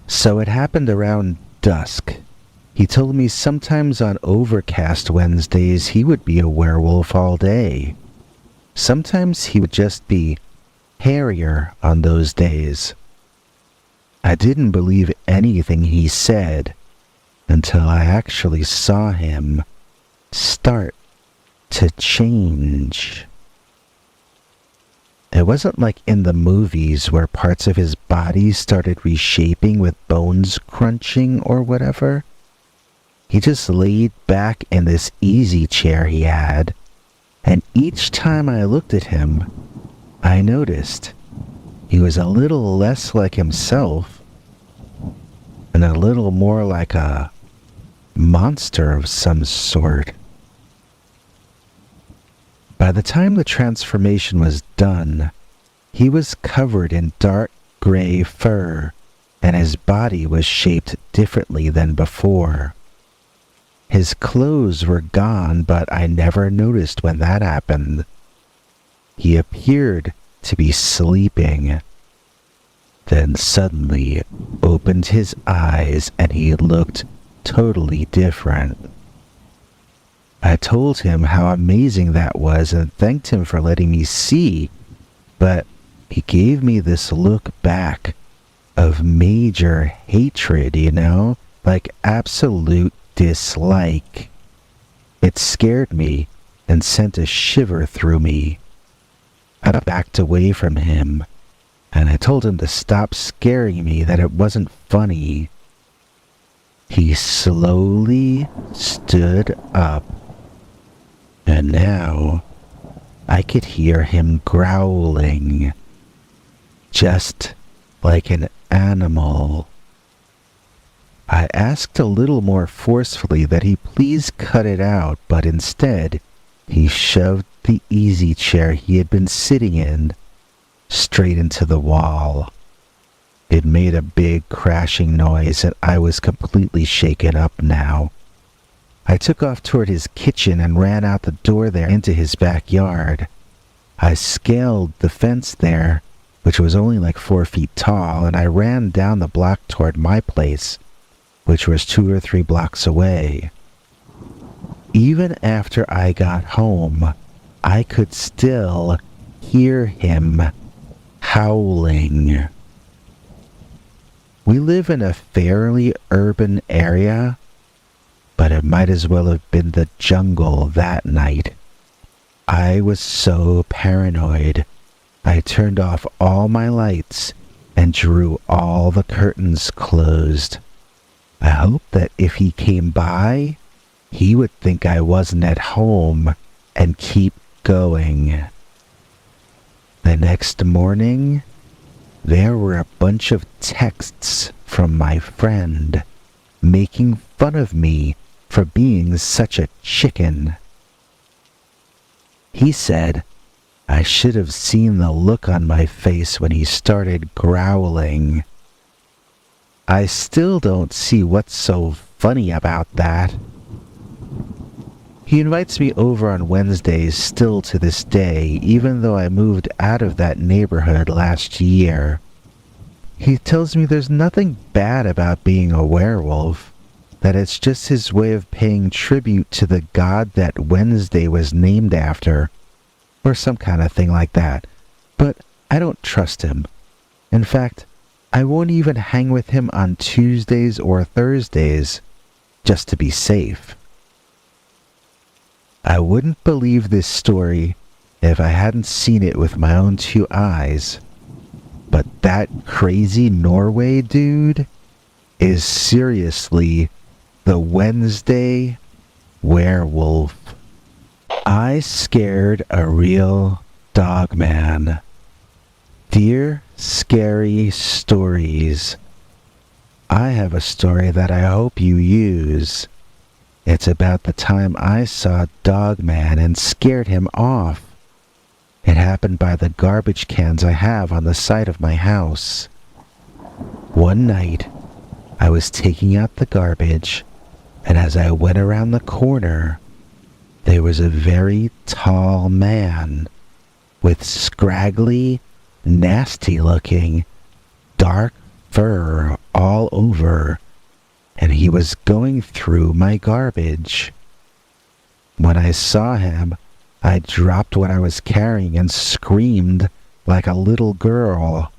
So it happened around dusk. He told me sometimes on overcast Wednesdays he would be a werewolf all day. Sometimes he would just be hairier on those days. I didn't believe anything he said until I actually saw him start to change. It wasn't like in the movies where parts of his body started reshaping with bones crunching or whatever. He just laid back in this easy chair he had, and each time I looked at him, I noticed he was a little less like himself and a little more like a monster of some sort. By the time the transformation was done, he was covered in dark gray fur, and his body was shaped differently than before. His clothes were gone, but I never noticed when that happened. He appeared to be sleeping, then suddenly opened his eyes and he looked totally different. I told him how amazing that was and thanked him for letting me see, but he gave me this look back of major hatred, like absolute dislike. It scared me and sent a shiver through me. I backed away from him, and I told him to stop scaring me, that it wasn't funny. He slowly stood up, and now I could hear him growling, just like an animal. I asked a little more forcefully that he please cut it out, but instead he shoved the easy chair he had been sitting in straight into the wall. It made a big crashing noise and I was completely shaken up now. I took off toward his kitchen and ran out the door there into his backyard. I scaled the fence there, which was only like 4 feet tall, and I ran down the block toward my place, which was 2 or 3 blocks away. Even after I got home, I could still hear him howling. We live in a fairly urban area, but it might as well have been the jungle that night. I was so paranoid. I turned off all my lights and drew all the curtains closed. I hoped that if he came by, he would think I wasn't at home and keep going. The next morning, there were a bunch of texts from my friend making fun of me for being such a chicken. He said I should have seen the look on my face when he started growling. I still don't see what's so funny about that. He invites me over on Wednesdays still to this day, even though I moved out of that neighborhood last year. He tells me there's nothing bad about being a werewolf, that it's just his way of paying tribute to the god that Wednesday was named after, or some kind of thing like that. But I don't trust him. In fact, I won't even hang with him on Tuesdays or Thursdays, just to be safe. I wouldn't believe this story if I hadn't seen it with my own two eyes, but that crazy Norway dude is seriously the Wednesday werewolf. I scared a real dogman. Dear Scary Stories, I have a story that I hope you use. It's about the time I saw Dogman and scared him off. It happened by the garbage cans I have on the side of my house. One night, I was taking out the garbage, and as I went around the corner, there was a very tall man with scraggly, nasty-looking, dark fur all over, and he was going through my garbage. When I saw him, I dropped what I was carrying and screamed like a little girl.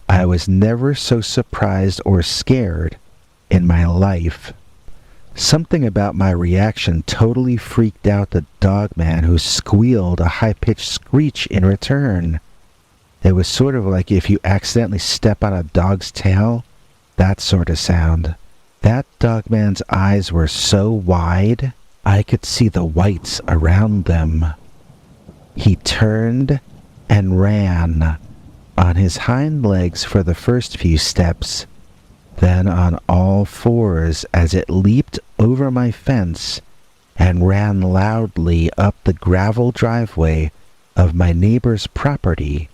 I was never so surprised or scared in my life. Something about my reaction totally freaked out the dogman, who squealed a high-pitched screech in return. It was sort of like if you accidentally step on a dog's tail, that sort of sound. That dogman's eyes were so wide, I could see the whites around them. He turned and ran on his hind legs for the first few steps, then on all fours as it leaped over my fence and ran loudly up the gravel driveway of my neighbor's property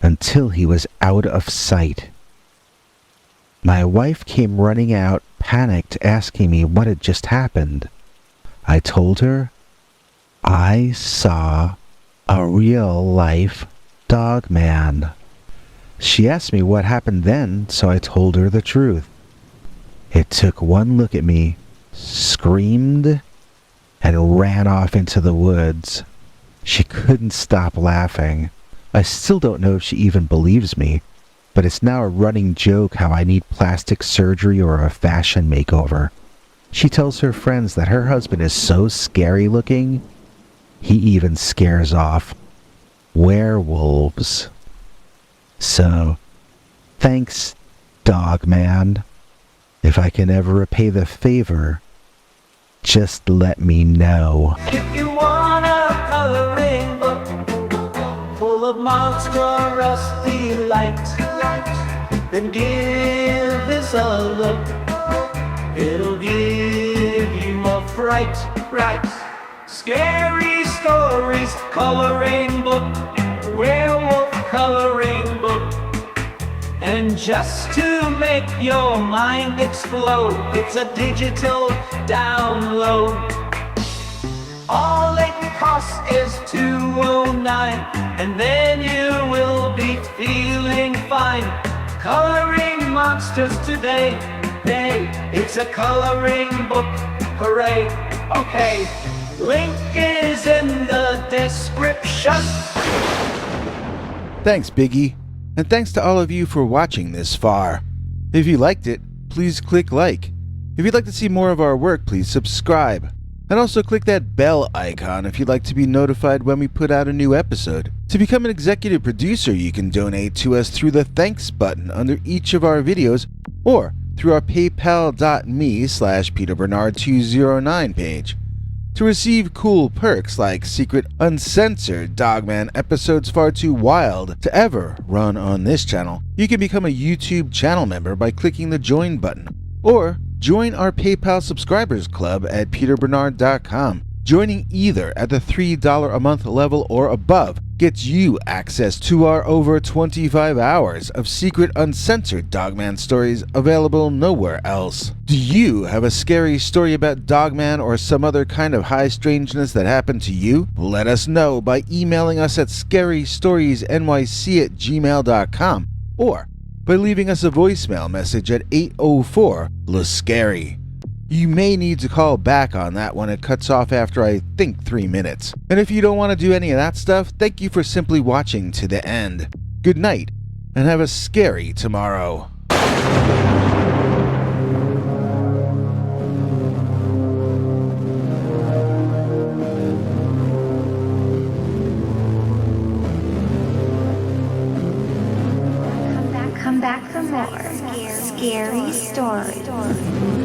until he was out of sight. My wife came running out, panicked, asking me what had just happened. I told her I saw a real-life dogman. She asked me what happened then, so I told her the truth. It took one look at me, screamed, and ran off into the woods. She couldn't stop laughing. I still don't know if she even believes me, but it's now a running joke how I need plastic surgery or a fashion makeover. She tells her friends that her husband is so scary looking, he even scares off werewolves. So, thanks, Dogman. If I can ever repay the favor, just let me know. If you want a coloring book full of monstrous delight, then give this a look. It'll give you a fright, right? Scary Stories coloring book, werewolf coloring book. And just to make your mind explode, it's a digital download. All it costs is $2.09, and then you will be feeling fine. Coloring monsters today, hey, it's a coloring book, hooray. Okay, link is in the description. Thanks, Biggie. And thanks to all of you for watching this far. If you liked it, please click like. If you'd like to see more of our work, please subscribe. And also click that bell icon if you'd like to be notified when we put out a new episode. To become an executive producer, you can donate to us through the thanks button under each of our videos, or through our paypal.me/PeterBernard209 page. To receive cool perks like secret uncensored Dogman episodes far too wild to ever run on this channel, you can become a YouTube channel member by clicking the join button, or join our PayPal subscribers club at peterbernard.com. Joining either at the $3 a month level or above gets you access to our over 25 hours of secret uncensored Dogman stories available nowhere else. Do you have a scary story about Dogman or some other kind of high strangeness that happened to you? Let us know by emailing us at scarystoriesnyc@gmail.com or by leaving us a voicemail message at 804-LASCARY. You may need to call back on that one. It cuts off after, I think, 3 minutes. And if you don't want to do any of that stuff, thank you for simply watching to the end. Good night, and have a scary tomorrow. Come back for more scary stories.